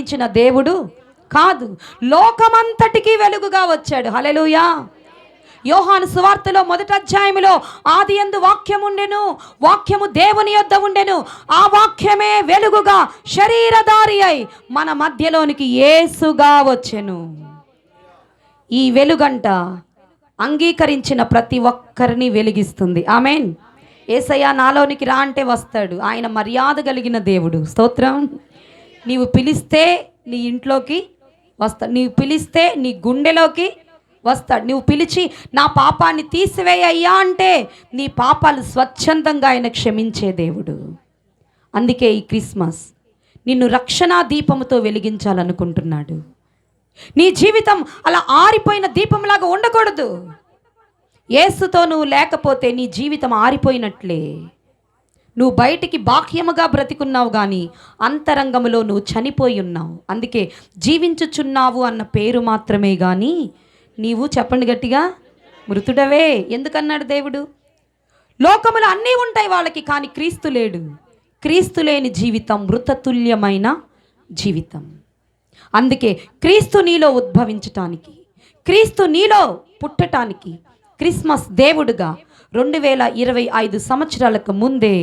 ఇచ్చిన దేవుడు కాదు, లోకమంతటికి వెలుగుగా వచ్చాడు. హల్లెలూయా. యోహాను సువార్తలో 1వ అధ్యాయములో ఆది యందు వాక్యం ఉండెను, వాక్యము దేవుని యొద్ద ఉండెను, ఆ వాక్యమే వెలుగుగా శరీరధారి అయి మన మధ్యలోనికి యేసుగా వచ్చెను. ఈ వెలుగంట అంగీకరించిన ప్రతి ఒక్కరిని వెలిగిస్తుంది. ఆమేన్. యేసయ్య నాలోనికి రా అంటే వస్తాడు. ఆయన మర్యాద కలిగిన దేవుడు. స్తోత్రం. నీవు పిలిస్తే నీ ఇంట్లోకి వస్తాడు, నీవు పిలిస్తే నీ గుండెలోకి వస్తాడు. నువ్వు పిలిచి నా పాపాన్ని తీసివేయ్యా అంటే నీ పాపాలు స్వచ్ఛందంగా ఆయన క్షమించే దేవుడు. అందుకే ఈ క్రిస్మస్ నిన్ను రక్షణా దీపముతో వెలిగించాలనుకుంటున్నాడు. నీ జీవితం అలా ఆరిపోయిన దీపంలాగా ఉండకూడదు. యేసుతో నువ్వు లేకపోతే నీ జీవితం ఆరిపోయినట్లే. నువ్వు బయటికి బాహ్యముగా బ్రతికున్నావు కానీ అంతరంగములో నువ్వు చనిపోయి ఉన్నావు. అందుకే జీవించుచున్నావు అన్న పేరు మాత్రమే కానీ నీవు, చెప్పండి గట్టిగా, మృతుడవే. ఎందుకన్నాడు దేవుడు? లోకములు అన్నీ ఉంటాయి వాళ్ళకి, కానీ క్రీస్తు లేడు. క్రీస్తు లేని జీవితం మృతతుల్యమైన జీవితం. అందుకే క్రీస్తు నీలో ఉద్భవించటానికి, క్రీస్తు నీలో పుట్టటానికి క్రిస్మస్ దేవుడుగా 2025 సంవత్సరాలకు ముందే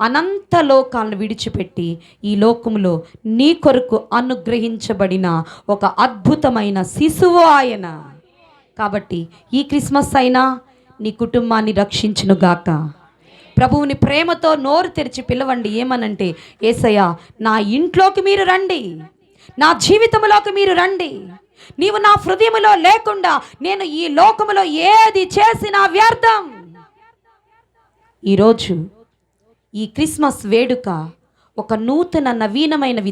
అనంత లోకాలను విడిచిపెట్టి ఈ లోకములో నీ కొరకు అనుగ్రహించబడిన ఒక అద్భుతమైన శిశువు ఆయన. కాబట్టి ఈ క్రిస్మస్ అయినా నీ కుటుంబాన్ని రక్షించునుగాక. ప్రభువుని ప్రేమతో నోరు తెరిచి పిలవండి. ఏమనంటే, యేసయ్య నా ఇంట్లోకి మీరు రండి, నా జీవితంలోకి మీరు రండి. నీవు నా హృదయములో లేకుండా నేను ఈ లోకములో ఏది చేసినా వ్యర్థం. ఈరోజు ఈ క్రిస్మస్ వేడుక ఒక నూతన నవీనమైన